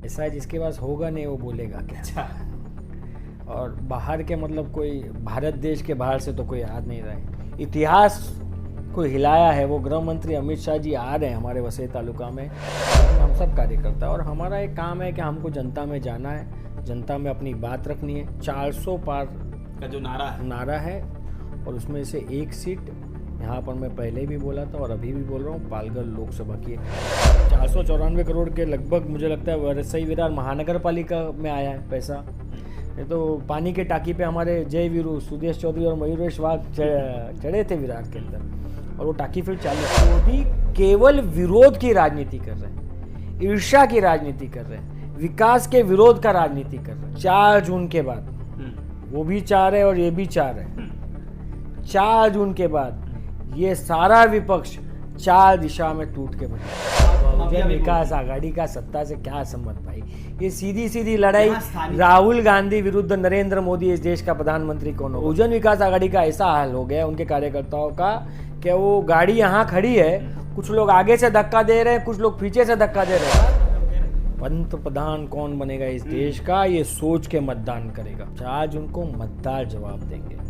ऐसा है जिसके पास होगा नहीं वो बोलेगा क्या। अच्छा, और बाहर के मतलब कोई भारत देश के बाहर से तो कोई आ नहीं रहा है। इतिहास को हिलाया है वो गृह मंत्री अमित शाह जी आ रहे हैं हमारे वसई तालुका में। हम सब कार्यकर्ता और हमारा एक काम है कि हमको जनता में जाना है, जनता में अपनी बात रखनी है। 400 पार का जो नारा है है और उसमें से एक सीट यहाँ पर मैं पहले भी बोला था और अभी भी बोल रहा हूँ, पालघर लोकसभा की 494 करोड़ के लगभग मुझे लगता है वसई विरार महानगर पालिका में आया है पैसा। ये तो पानी के टाकी पे हमारे जय वीरू सुदेश चौधरी और मयूरेश वाघ चढ़े थे विरार के अंदर और वो टाकी फिर चालू। मोदी केवल विरोध की राजनीति कर रहे हैं, ईर्ष्या की राजनीति कर रहे हैं, विकास के विरोध का राजनीति कर रहे हैं। 4 जून के बाद वो भी चाह रहे और ये भी चाह रहे। 4 जून के बाद ये सारा विपक्ष 4 दिशा में टूट के बना। विकास आघाड़ी का सत्ता से क्या संबंध भाई? ये सीधी सीधी लड़ाई राहुल गांधी विरुद्ध नरेंद्र मोदी इस देश का प्रधानमंत्री कौन हो। बहुजन विकास आघाड़ी का ऐसा हाल हो गया उनके कार्यकर्ताओं का कि वो गाड़ी यहाँ खड़ी है, कुछ लोग आगे से धक्का दे रहे हैं, कुछ लोग पीछे से धक्का दे रहे हैं। पंतप्रधान कौन बनेगा इस देश का ये सोच के मतदान करेगा। आज उनको मतदार जवाब देंगे।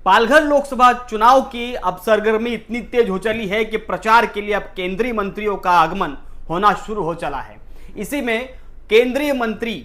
पालघर लोकसभा चुनाव की अब सरगर्मी इतनी तेज हो चली है कि प्रचार के लिए अब केंद्रीय मंत्रियों का आगमन होना शुरू हो चला है। इसी में केंद्रीय मंत्री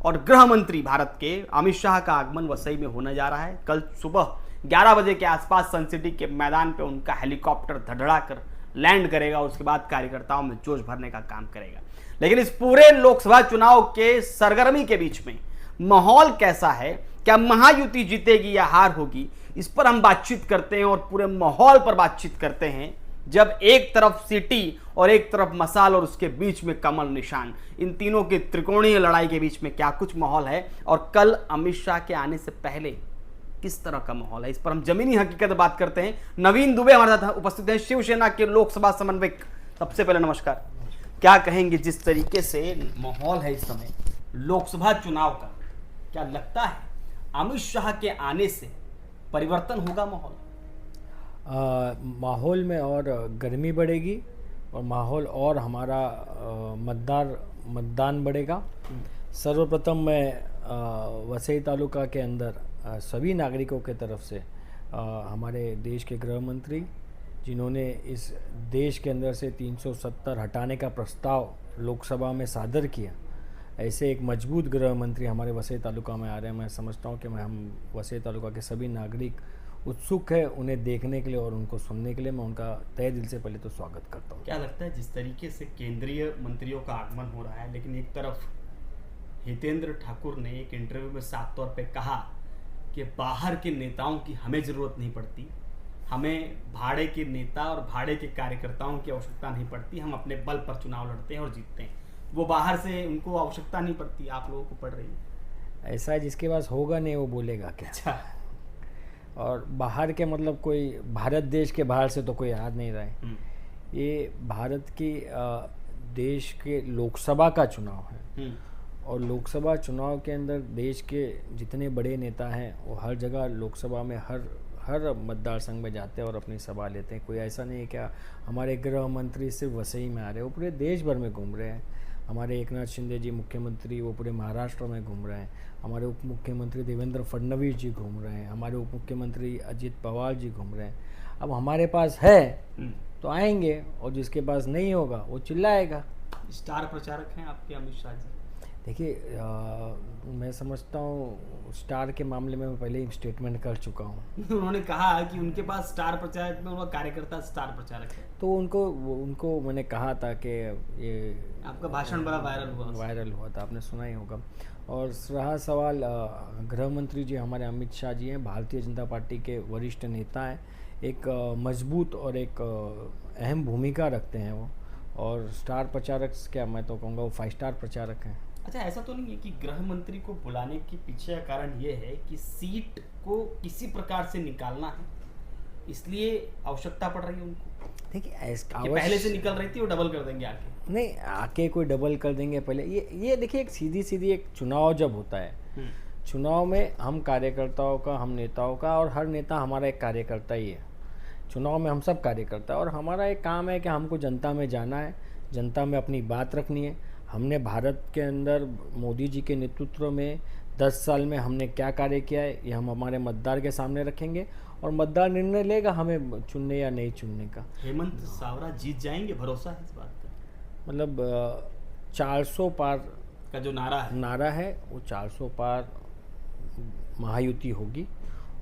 और गृह मंत्री भारत के अमित शाह का आगमन वसई में होने जा रहा है। कल सुबह 11 बजे के आसपास सन सिटी के मैदान पे उनका हेलीकॉप्टर धड़धड़ा कर लैंड करेगा। उसके बाद कार्यकर्ताओं में जोश भरने का काम करेगा। लेकिन इस पूरे लोकसभा चुनाव के सरगर्मी के बीच में माहौल कैसा है, क्या महायुति जीतेगी या हार होगी, इस पर हम बातचीत करते हैं और पूरे माहौल पर बातचीत करते हैं। जब एक तरफ सिटी और एक तरफ मसाल और उसके बीच में कमल निशान, इन तीनों की त्रिकोणीय लड़ाई के बीच में क्या कुछ माहौल है और कल अमित शाह के आने से पहले किस तरह का माहौल है, इस पर हम जमीनी हकीकत बात करते हैं। नवीन दुबे हमारे साथ उपस्थित हैं, शिवसेना के लोकसभा समन्वयक। सबसे पहले नमस्कार, क्या कहेंगे जिस तरीके से माहौल है इस समय लोकसभा चुनाव का, क्या लगता है अमित शाह के आने से परिवर्तन होगा माहौल? माहौल में और गर्मी बढ़ेगी और माहौल और हमारा मतदान बढ़ेगा। सर्वप्रथम मैं वसई तालुका के अंदर सभी नागरिकों के तरफ से हमारे देश के गृह मंत्री जिन्होंने इस देश के अंदर से 370 हटाने का प्रस्ताव लोकसभा में सादर किया, ऐसे एक मजबूत गृह मंत्री हमारे वसई तालुका में आ रहे हैं। मैं समझता हूं कि हम वसई तालुका के सभी नागरिक उत्सुक है उन्हें देखने के लिए और उनको सुनने के लिए। मैं उनका तहे दिल से पहले तो स्वागत करता हूं। क्या लगता है जिस तरीके से केंद्रीय मंत्रियों का आगमन हो रहा है, लेकिन एक तरफ हितेंद्र ठाकुर ने एक इंटरव्यू में साफ तौर पे कहा कि बाहर के नेताओं की हमें ज़रूरत नहीं पड़ती, हमें भाड़े के नेता और भाड़े के कार्यकर्ताओं की आवश्यकता नहीं पड़ती, हम अपने बल पर चुनाव लड़ते हैं और जीतते हैं। वो बाहर से उनको आवश्यकता नहीं पड़ती, आप लोगों को पड़ रही है। ऐसा है जिसके पास होगा नहीं वो बोलेगा क्या। अच्छा, और बाहर के मतलब कोई भारत देश के बाहर से तो कोई आ नहीं रहा है। ये भारत की देश के लोकसभा का चुनाव है और लोकसभा चुनाव के अंदर देश के जितने बड़े नेता हैं वो हर जगह लोकसभा में हर मतदार संघ में जाते हैं और अपनी सभा लेते हैं। कोई ऐसा नहीं है क्या हमारे गृह मंत्री सिर्फ वसई में आ रहे हैं, वो पूरे देश भर में घूम रहे हैं। हमारे एकनाथ शिंदे जी मुख्यमंत्री वो पूरे महाराष्ट्र में घूम रहे हैं, हमारे उप मुख्यमंत्री देवेंद्र फडणवीस जी घूम रहे हैं, हमारे उप मुख्यमंत्री अजित पवार जी घूम रहे हैं। अब हमारे पास है तो आएंगे और जिसके पास नहीं होगा वो चिल्लाएगा। स्टार प्रचारक हैं आपके अमित शाह जी। देखिए मैं समझता हूँ स्टार के मामले में मैं पहले ही स्टेटमेंट कर चुका हूँ। उन्होंने कहा कि उनके पास स्टार प्रचारक में उनका कार्यकर्ता स्टार प्रचारक है, तो उनको मैंने कहा था कि ये आपका भाषण बड़ा वायरल हुआ था, आपने सुना ही होगा। और रहा सवाल गृह मंत्री जी हमारे अमित शाह जी हैं, भारतीय जनता पार्टी के वरिष्ठ नेता हैं, एक मजबूत और एक अहम भूमिका रखते हैं वो। और स्टार प्रचारक क्या, मैं तो कहूँगा वो 5 स्टार प्रचारक हैं। अच्छा, ऐसा तो नहीं है कि गृह मंत्री को बुलाने के पीछे का कारण ये है कि सीट को किसी प्रकार से निकालना है, इसलिए आवश्यकता पड़ रही है उनको? देखिए पहले से निकल रही थी वो डबल कर देंगे आके? नहीं, आके कोई डबल कर देंगे पहले। ये देखिए एक सीधी एक चुनाव जब होता है, चुनाव में हम कार्यकर्ताओं का, हम नेताओं का, और हर नेता हमारा एक कार्यकर्ता ही है। चुनाव में हम सब कार्यकर्ता और हमारा एक काम है कि हमको जनता में जाना है, जनता में अपनी बात रखनी है। हमने भारत के अंदर मोदी जी के नेतृत्व में 10 साल में हमने क्या कार्य किया है, ये हम हमारे मतदार के सामने रखेंगे और मतदार निर्णय लेगा हमें चुनने या नहीं चुनने का। हेमंत सावरा जीत जाएंगे, भरोसा है इस बात का? मतलब 400 पार का जो नारा है वो 400 पार महायुति होगी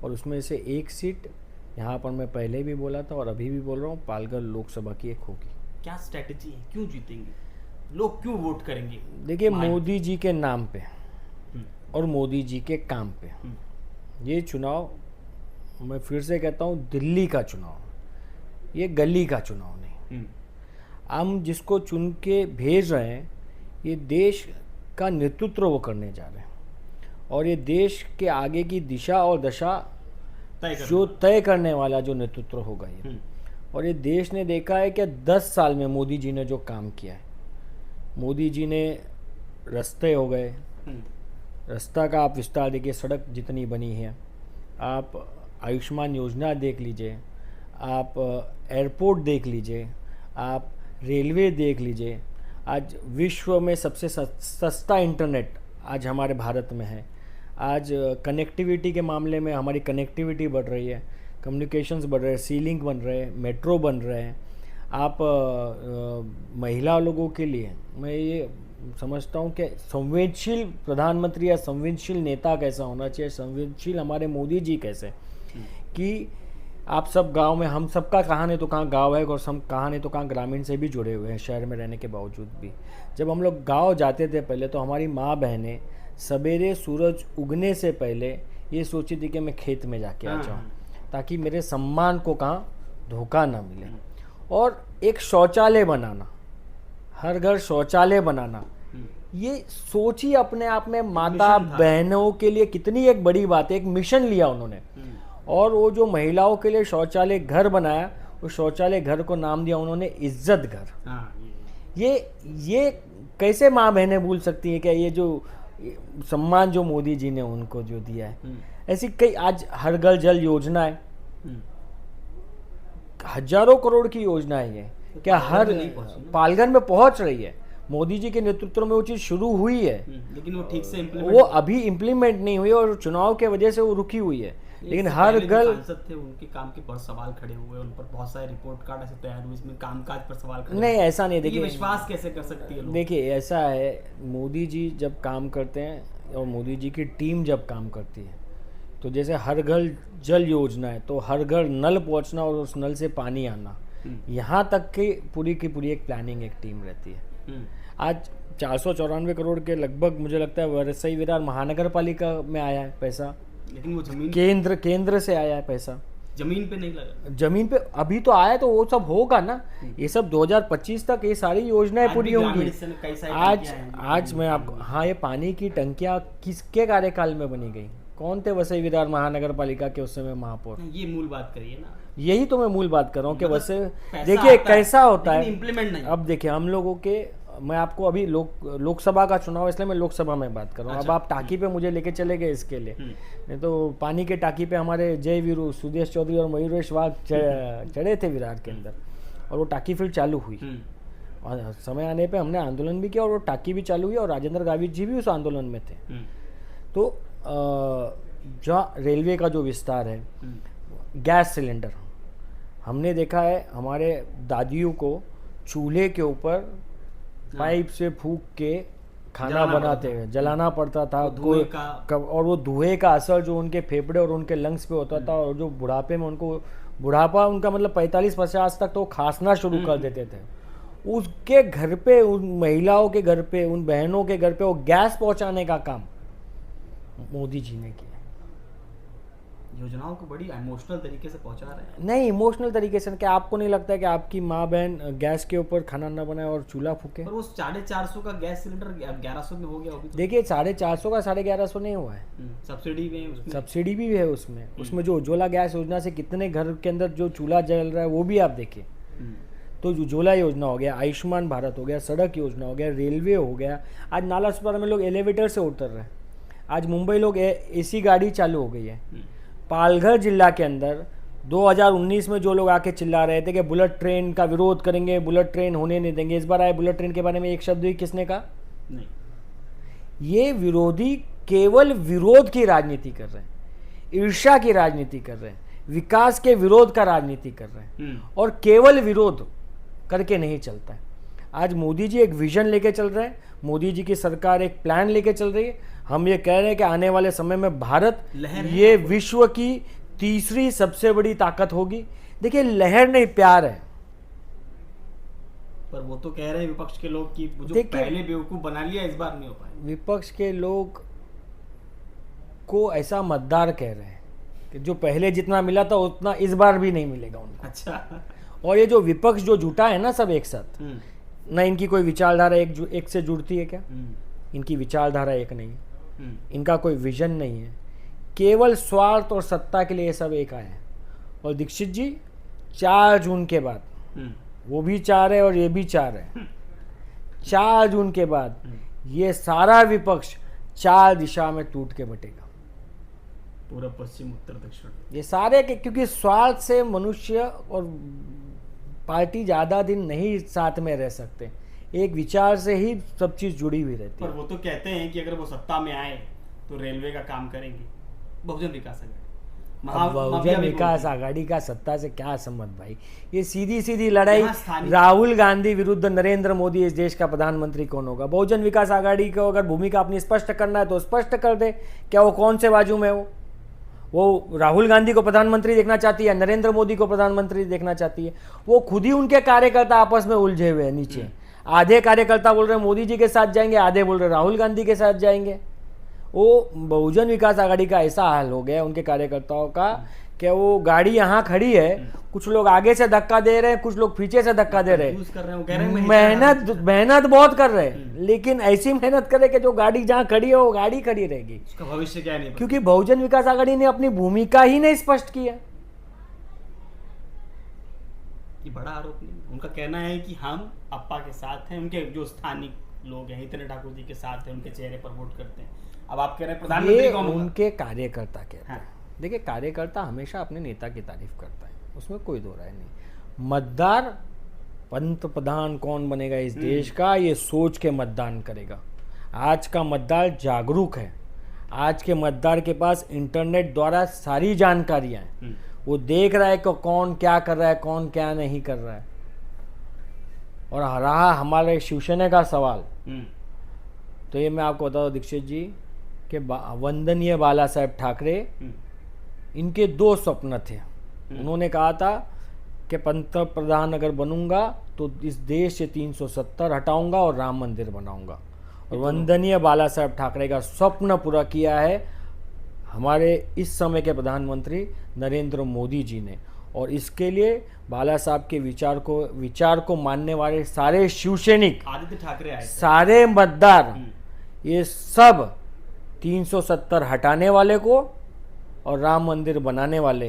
और उसमें से एक सीट यहाँ पर मैं पहले भी बोला था और अभी भी बोल रहा हूँ, पालघर लोकसभा की एक होगी। क्या स्ट्रेटजी है, क्यों जीतेंगे लोग, क्यों वोट करेंगे? देखिए, मोदी जी के नाम पे और मोदी जी के काम पे ये चुनाव, मैं फिर से कहता हूँ, दिल्ली का चुनाव, ये गली का चुनाव नहीं। हम जिसको चुन के भेज रहे हैं, ये देश का नेतृत्व वो करने जा रहे हैं और ये देश के आगे की दिशा और दशा जो तय करने वाला जो नेतृत्व होगा ये। और ये देश ने देखा है कि 10 साल में मोदी जी ने जो काम किया है, मोदी जी ने रास्ते हो गए, रास्ता का आप विस्तार देखिए, सड़क जितनी बनी है, आप आयुष्मान योजना देख लीजिए, आप एयरपोर्ट देख लीजिए, आप रेलवे देख लीजिए। आज विश्व में सबसे सस्ता इंटरनेट आज हमारे भारत में है। आज कनेक्टिविटी के मामले में हमारी कनेक्टिविटी बढ़ रही है, कम्युनिकेशंस बढ़ रहे हैं, सी लिंक बन रहे हैं, मेट्रो बन रहे हैं। आप महिला लोगों के लिए मैं ये समझता हूँ कि संवेदनशील प्रधानमंत्री या संवेदनशील नेता कैसा होना चाहिए, संवेदनशील हमारे मोदी जी कैसे, कि आप सब गांव में, हम सबका कहाँ नहीं तो कहाँ गांव है और सब कहाँ नहीं तो कहाँ ग्रामीण से भी जुड़े हुए हैं शहर में रहने के बावजूद भी। जब हम लोग गांव जाते थे पहले, तो हमारी माँ बहनें सवेरे सूरज उगने से पहले ये सोची थी कि मैं खेत में जाके आ जाऊँ ताकि मेरे सम्मान को कहाँ धोखा ना मिले। और एक शौचालय बनाना, हर घर शौचालय बनाना, ये सोच ही अपने आप में माता बहनों के लिए कितनी एक बड़ी बात है। एक मिशन लिया उन्होंने और वो जो महिलाओं के लिए शौचालय घर बनाया, उस शौचालय घर को नाम दिया उन्होंने इज्जत घर। ये कैसे माँ बहनें भूल सकती हैं कि ये जो सम्मान जो मोदी जी ने उनको जो दिया है। ऐसी कई, आज हर घर जल योजना है, हजारों करोड़ की योजना है ये, क्या हर पालघर में पहुंच रही है। मोदी जी के नेतृत्व में वो चीज़ शुरू हुई है, लेकिन वो ठीक से वो अभी इम्प्लीमेंट नहीं हुई और चुनाव के वजह से वो रुकी हुई है। लेकिन हर घर सांसद थे, उनके काम के बहुत सवाल खड़े हुए, उन पर बहुत सारे रिपोर्ट कार्ड ऐसे तैयार हुए, इसमें कामकाज पर सवाल खड़े। नहीं, ऐसा नहीं। देखिए, विश्वास कैसे कर सकती है? देखिए, ऐसा है, मोदी जी जब काम करते हैं और मोदी जी की टीम जब काम करती है, तो जैसे हर घर जल योजना है, तो हर घर नल पहुंचना और उस नल से पानी आना, यहाँ तक की पूरी एक प्लानिंग, एक टीम रहती है। आज 494 करोड़ के लगभग मुझे लगता है वरसई विरार महानगर पालिका में आया है पैसा, लेकिन वो जमीन केंद्र से आया है पैसा, जमीन पे नहीं लगा। जमीन पे अभी तो आया, तो वो सब होगा ना। ये सब 2025 तक ये सारी योजनाएं पूरी होंगी। आज मैं आपको, हाँ, ये पानी की टंकियां किसके कार्यकाल में बनी गई? कौन थे वसई विरार महानगर पालिका के उस समय महापौर? ये मूल बात करिए ना। यही तो मैं मूल बात कर रहा हूँ कि वैसे देखिए कैसा होता है, इम्प्लीमेंट नहीं। अब देखिए हम लोगों के, मैं आपको अभी लोकसभा का चुनाव, इसलिए मैं लोकसभा में बात कर रहा हूँ। अब आप टाकी पे मुझे लेके चले गए इसके लिए, नहीं तो पानी के टाकी पे हमारे जय वीरू सुदेश चौधरी और मयूरेश वाघ चढ़े थे विरार के अंदर, और वो टाकी फिर चालू हुई और समय आने पे हमने आंदोलन भी किया और वो टाकी भी चालू हुई और राजेंद्र गावित जी भी उस आंदोलन में थे। तो जहाँ रेलवे का जो विस्तार है, गैस सिलेंडर, हमने देखा है हमारे दादियों को चूल्हे के ऊपर पाइप से फूंक के खाना बनाते हुए जलाना पड़ता था, और वो धुएं का असर जो उनके फेफड़े और उनके लंग्स पे होता था, और जो बुढ़ापे में उनको, बुढ़ापा उनका मतलब 45-50 तक तो खांसना शुरू कर देते थे। उसके घर पे, उन महिलाओं के घर पे, उन बहनों के घर पे वो गैस पहुंचाने का काम मोदी जी ने किया। योजनाओं को बड़ी इमोशनल तरीके से पहुंचा रहे हैं। नहीं, इमोशनल तरीके से क्या आपको नहीं लगता है कि आपकी माँ बहन गैस के ऊपर खाना ना बनाए और चूल्हा फूके? पर वो 450 का गैस सिलेंडर 1100 में हो गया। देखिए, 450 का 1150 नहीं हुआ है, सब्सिडी में, सब्सिडी भी है उसमें जो उज्ज्वला गैस योजना से कितने घर के अंदर जो चूल्हा जल रहा है वो भी आप देखिए। तो उज्ज्वला योजना हो गया, आयुष्मान भारत हो गया, सड़क योजना हो गया, रेलवे हो गया। आज नालासोपारा में लोग एलिवेटर से उतर रहे हैं। आज मुंबई लोग एसी गाड़ी चालू हो गई है। पालघर जिला के अंदर 2019 में जो लोग आके चिल्ला रहे थे कि बुलेट ट्रेन का विरोध करेंगे, बुलेट ट्रेन होने नहीं देंगे, इस बार आए बुलेट ट्रेन के बारे में एक शब्द भी किसने कहा? नहीं। ये विरोधी केवल विरोध की राजनीति कर रहे हैं, ईर्ष्या की राजनीति कर रहे हैं, विकास के विरोध का राजनीति कर रहे हैं और केवल विरोध करके नहीं चलता है। आज मोदी जी एक विजन लेके चल रहे हैं, मोदी जी की सरकार एक प्लान लेके चल रही है। हम ये कह रहे हैं कि आने वाले समय में भारत ये विश्व की तीसरी सबसे बड़ी ताकत होगी। देखिए, लहर नहीं, प्यार है। पर वो तो कह रहे हैं विपक्ष के लोग कि जो पहले बेवकूफ बना लिया इस बार नहीं हो पाए। विपक्ष के लोग को ऐसा मतदार कह रहे हैं कि जो पहले जितना मिला था उतना इस बार भी नहीं मिलेगा उनको। अच्छा। और ये जो विपक्ष जो जुटा है ना सब एक साथ, ना इनकी कोई विचारधारा एक से जुड़ती है क्या? इनकी विचारधारा एक नहीं है, इनका कोई विजन नहीं है, केवल स्वार्थ और सत्ता के लिए ये सब एक आए हैं। और दीक्षित जी 4 जून के बाद वो भी 4 है और ये भी 4 है। 4 जून के बाद ये सारा विपक्ष 4 दिशा में टूट के बटेगा, पूर्व पश्चिम उत्तर दक्षिण। ये सारे के, क्योंकि स्वार्थ से मनुष्य और पार्टी ज्यादा दिन नहीं साथ में रह सकते, एक विचार से ही सब चीज जुड़ी हुई रहती है। पर वो तो कहते हैं कि अगर वो सत्ता में आए तो रेलवे का काम करेंगे, बहुजन विकास आघाड़ी। बहुजन विकास आघाड़ी का सत्ता से क्या संबंध भाई? ये सीधी सीधी लड़ाई, राहुल गांधी विरुद्ध नरेंद्र मोदी इस देश का प्रधानमंत्री कौन होगा? बहुजन विकास आघाड़ी को अगर भूमिका अपनी स्पष्ट करना है तो स्पष्ट कर दे, क्या वो कौन से बाजू में हो? वो राहुल गांधी को प्रधानमंत्री देखना चाहती है, नरेंद्र मोदी को प्रधानमंत्री देखना चाहती है? वो खुद ही उनके कार्यकर्ता आपस में उलझे हुए हैं नीचे। आधे कार्यकर्ता बोल रहे हैं मोदी जी के साथ जाएंगे, आधे बोल रहे राहुल गांधी के साथ जाएंगे। वो बहुजन विकास आघाड़ी का ऐसा हाल हो गया उनके कार्यकर्ताओं का कि वो गाड़ी यहाँ खड़ी है, कुछ लोग आगे से धक्का दे रहे हैं, कुछ लोग पीछे से धक्का दे रहे हैं। मेहनत बहुत कर रहे हैं, लेकिन ऐसी मेहनत करे कि जो गाड़ी जहाँ खड़ी है वो गाड़ी खड़ी रहेगी। उसका भविष्य क्या नहीं, क्योंकि बहुजन विकास आघाड़ी ने अपनी भूमिका ही नहीं स्पष्ट की है। ये बड़ा आरोप नहीं, उनका कहना है कि हम अप्पा के साथ हैं, उनके जो स्थानीय लोग हैं हितेंद्र ठाकुर जी के साथ हैं, उनके चेहरे पर वोट करते हैं। अब आप कह रहे हैं प्रधानमंत्री कौन होगा? उनके कार्यकर्ता कहते हैं। देखिए, कार्यकर्ता हमेशा अपने नेता की तारीफ करता है, उसमें कोई दो राय नहीं। मतदार पंत प्रधान कौन बनेगा इस देश का, ये सोच के मतदान करेगा। आज का मतदार जागरूक है, आज के मतदार के पास इंटरनेट द्वारा सारी जानकारियां हैं। वो देख रहा है कि कौन क्या कर रहा है, कौन क्या नहीं कर रहा है। और रहा हमारे शिवसेना का सवाल, तो ये मैं आपको बता दूं दीक्षित जी कि वंदनीय बाला साहेब ठाकरे, इनके 2 स्वप्न थे। उन्होंने कहा था कि पंत प्रधान अगर बनूंगा तो इस देश से 370 हटाऊंगा और राम मंदिर बनाऊंगा। और वंदनीय बाला साहेब ठाकरे का स्वप्न पूरा किया है हमारे इस समय के प्रधानमंत्री नरेंद्र मोदी जी ने। और इसके लिए बाला साहब के विचार को मानने वाले सारे शिवसैनिक, आदित्य ठाकरे आए, सारे मतदार, ये सब 370 हटाने वाले को और राम मंदिर बनाने वाले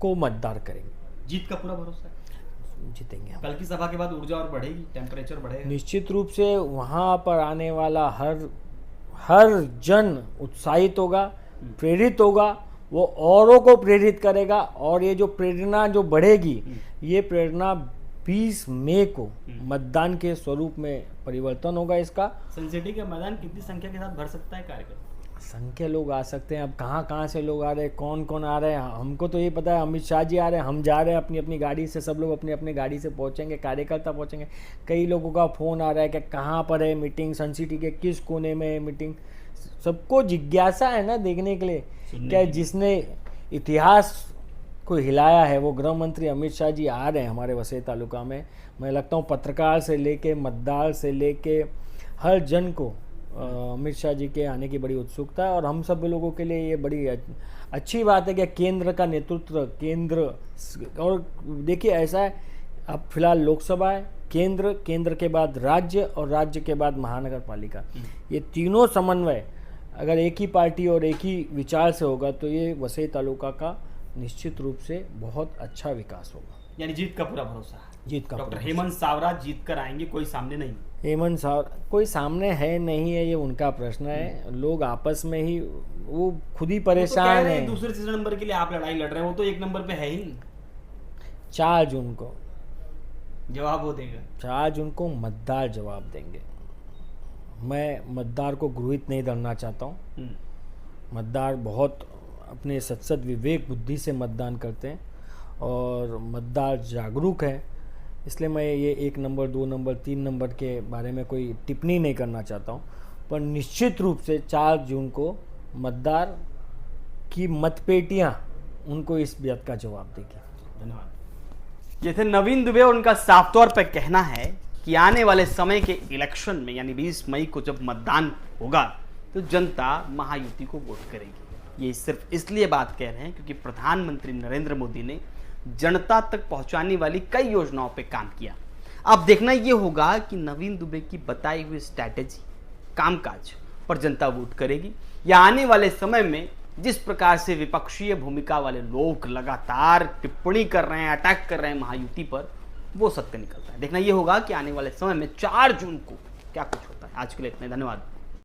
को मतदार करेंगे। जीत का पूरा भरोसा है, जीतेंगे हम। कल की सभा के बाद ऊर्जा और बढ़ेगी, टेम्परेचर बढ़ेगा निश्चित रूप से। वहां पर आने वाला हर जन उत्साहित होगा, प्रेरित होगा, वो औरों को प्रेरित करेगा। और ये जो प्रेरणा जो बढ़ेगी, ये प्रेरणा 20 मई को मतदान के स्वरूप में परिवर्तन होगा इसका। सनसिटी के मैदान कितनी संख्या के साथ भर सकता है कार्यक्रम? संख्या लोग आ सकते हैं। अब कहाँ से लोग आ रहे हैं, कौन कौन आ रहे हैं, हमको तो ये पता है अमित शाह जी आ रहे हैं, हम जा रहे हैं अपनी अपनी गाड़ी से, सब लोग अपनी अपनी गाड़ी से पहुंचेंगे, कार्यकर्ता पहुंचेंगे। कई लोगों का फ़ोन आ रहा है कि कहाँ पर है मीटिंग, सन सिटी के किस कोने में है मीटिंग। सबको जिज्ञासा है ना देखने के लिए, क्या जिसने इतिहास को हिलाया है वो गृह मंत्री अमित शाह जी आ रहे हैं हमारे वसई तालुका में। मैं लगता हूँ पत्रकार से लेके मतदार से लेके हर जन को अमित शाह जी के आने की बड़ी उत्सुकता है। और हम सब लोगों के लिए ये बड़ी अच्छी बात है कि केंद्र का नेतृत्व, और देखिए ऐसा है, अब फिलहाल लोकसभा है, केंद्र के बाद राज्य और राज्य के बाद महानगर पालिका, ये तीनों समन्वय अगर एक ही पार्टी और एक ही विचार से होगा तो ये वसई तालुका का निश्चित रूप से बहुत अच्छा विकास होगा। यानी जीत का पूरा भरोसा है। जीत का डॉक्टर हेमंत सावरा जीत कर आएंगे, कोई सामने नहीं। हेमंत सावरा कोई सामने है नहीं है, ये उनका प्रश्न है। लोग आपस में ही वो खुद ही परेशान है। दूसरे तीसरे नंबर के लिए आप लड़ाई लड़ रहे हैं, वो तो 1 नंबर पे है ही। 4 जून को जवाब वो देगा। 4 जून को मतदार जवाब देंगे। मैं मतदार को गृहित नहीं धरना चाहता हूँ। मतदार बहुत अपने सत्सद विवेक बुद्धि से मतदान करते हैं और मतदार जागरूक है, इसलिए मैं ये 1 नंबर 2 नंबर 3 नंबर के बारे में कोई टिप्पणी नहीं करना चाहता हूँ। पर निश्चित रूप से 4 जून को मतदार की मतपेटियाँ उनको इस बात का जवाब देगी। धन्यवाद। ये थे नवीन दुबे और उनका साफ तौर पर कहना है कि आने वाले समय के इलेक्शन में यानी 20 मई को जब मतदान होगा तो जनता महायुति को वोट करेगी। ये सिर्फ इसलिए बात कह रहे हैं क्योंकि प्रधानमंत्री नरेंद्र मोदी ने जनता तक पहुंचाने वाली कई योजनाओं पे काम किया। अब देखना ये होगा कि नवीन दुबे की बताई हुई स्ट्रैटेजी कामकाज पर जनता वोट करेगी या आने वाले समय में जिस प्रकार से विपक्षीय भूमिका वाले लोग लगातार टिप्पणी कर रहे हैं, अटैक कर रहे हैं महायुति पर, वो सत्य निकलता है। देखना ये होगा कि आने वाले समय में 4 जून को क्या कुछ होता है। आज के लिए इतने, धन्यवाद।